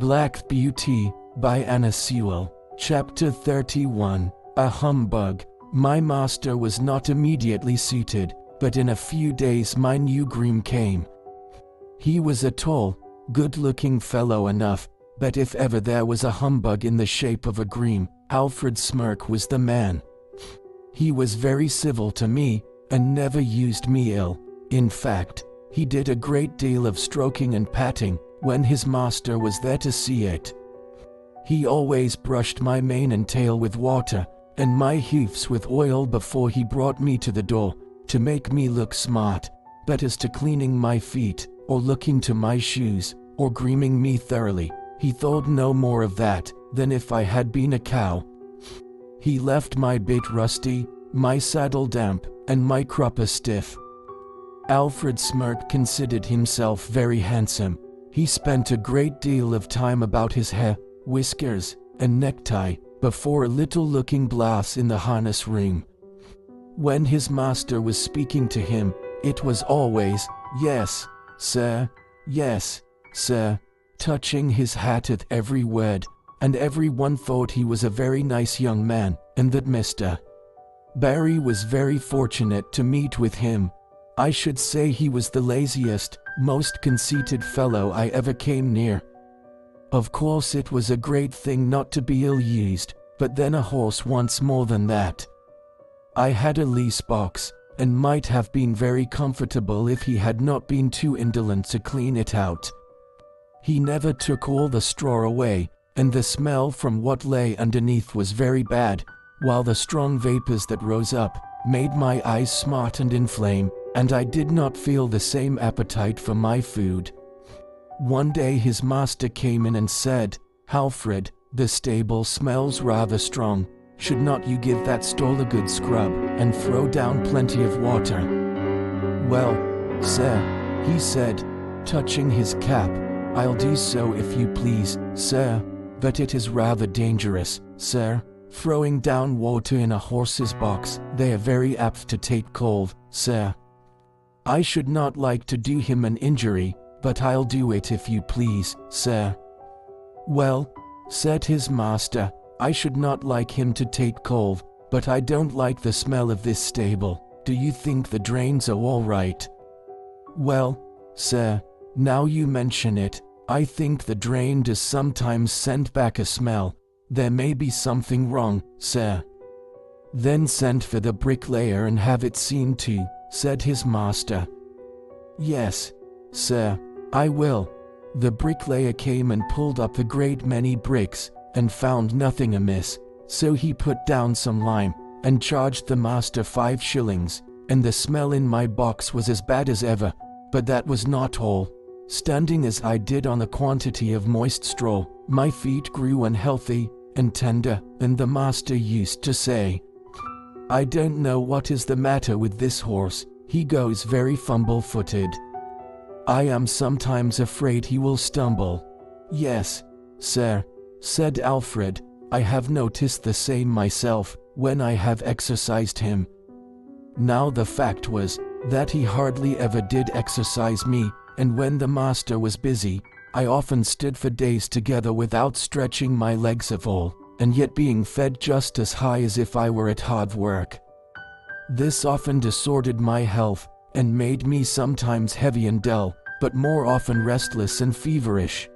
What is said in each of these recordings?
Black Beauty, by Wright Sewell. Chapter 31. A humbug. My master was not immediately suited, but in a few days my new groom came. He was a tall, good-looking fellow enough, but if ever there was a humbug in the shape of a groom, Alfred Smirk was the man. He was very civil to me, and never used me ill. In fact, he did a great deal of stroking and patting, when his master was there to see it. He always brushed my mane and tail with water, and my hoofs with oil before he brought me to the door, to make me look smart, but as to cleaning my feet, or looking to my shoes, or grooming me thoroughly, he thought no more of that, than if I had been a cow. He left my bit rusty, my saddle damp, and my crupper stiff. Alfred Smirk considered himself very handsome. He spent a great deal of time about his hair, whiskers, and necktie, before a little looking-glass in the harness room. When his master was speaking to him, it was always, "Yes, sir, yes, sir," touching his hat at every word, and everyone thought he was a very nice young man, and that Mr. Barry was very fortunate to meet with him. I should say he was the laziest, most conceited fellow I ever came near. Of course it was a great thing not to be ill-used, but then a horse wants more than that. I had a lease box, and might have been very comfortable if he had not been too indolent to clean it out. He never took all the straw away, and the smell from what lay underneath was very bad, while the strong vapors that rose up made my eyes smart and inflame, and I did not feel the same appetite for my food. One day his master came in and said, "Alfred, the stable smells rather strong. Should not you give that stall a good scrub, and throw down plenty of water?" "Well, sir," he said, touching his cap, "I'll do so if you please, sir, but it is rather dangerous, sir, throwing down water in a horse's box. They are very apt to take cold, sir. I should not like to do him an injury, but I'll do it if you please, sir." "Well," said his master, "I should not like him to take cold, but I don't like the smell of this stable. Do you think the drains are all right?" "Well, sir, now you mention it, I think the drain does sometimes send back a smell. There may be something wrong, sir." "Then send for the bricklayer and have it seen to," said his master. "Yes, sir, I will." The bricklayer came and pulled up a great many bricks, and found nothing amiss, so he put down some lime, and charged the master 5 shillings, and the smell in my box was as bad as ever. But that was not all. Standing as I did on a quantity of moist straw, my feet grew unhealthy and tender, and the master used to say, "I don't know what is the matter with this horse, he goes very fumble-footed. I am sometimes afraid he will stumble." "Yes, sir," said Alfred, "I have noticed the same myself, when I have exercised him." Now the fact was, that he hardly ever did exercise me, and when the master was busy, I often stood for days together without stretching my legs at all, and yet being fed just as high as if I were at hard work. This often disordered my health, and made me sometimes heavy and dull, but more often restless and feverish.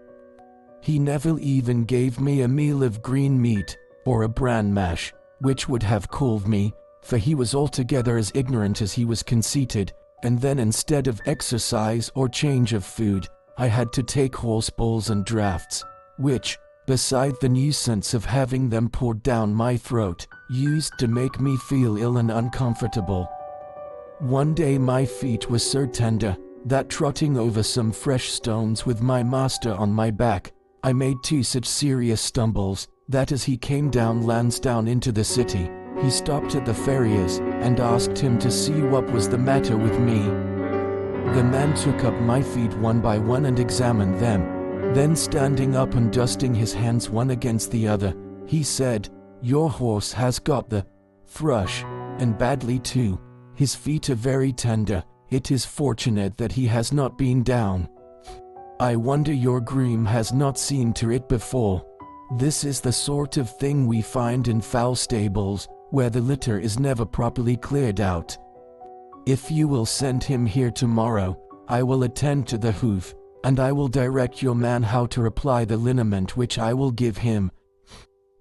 He never even gave me a meal of green meat, or a bran mash, which would have cooled me, for he was altogether as ignorant as he was conceited, and then instead of exercise or change of food, I had to take horse balls and draughts, which, beside the nuisance of having them poured down my throat, used to make me feel ill and uncomfortable. One day my feet were so tender, that trotting over some fresh stones with my master on my back, I made 2 such serious stumbles, that as he came down Lansdowne into the city, he stopped at the farrier's, and asked him to see what was the matter with me. The man took up my feet one by one and examined them. Then standing up and dusting his hands one against the other, he said, "Your horse has got the thrush, and badly too. His feet are very tender. It is fortunate that he has not been down." I wonder your groom has not seen to it before. This is the sort of thing we find in fowl stables, where the litter is never properly cleared out. If you will send him here tomorrow, I will attend to the hoof, and I will direct your man how to apply the liniment which I will give him.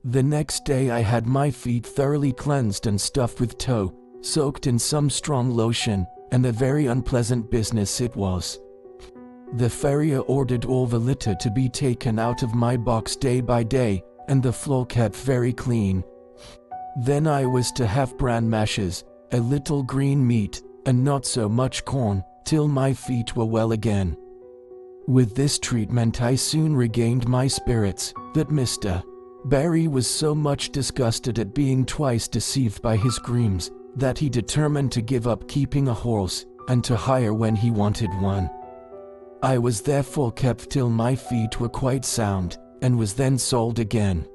The next day I had my feet thoroughly cleansed and stuffed with tow, soaked in some strong lotion, and a very unpleasant business it was. The farrier ordered all the litter to be taken out of my box day by day, and the floor kept very clean. Then I was to have bran mashes, a little green meat, and not so much corn, till my feet were well again. With this treatment I soon regained my spirits, but Mr. Barry was so much disgusted at being twice deceived by his grooms, that he determined to give up keeping a horse, and to hire when he wanted one. I was therefore kept till my feet were quite sound, and was then sold again.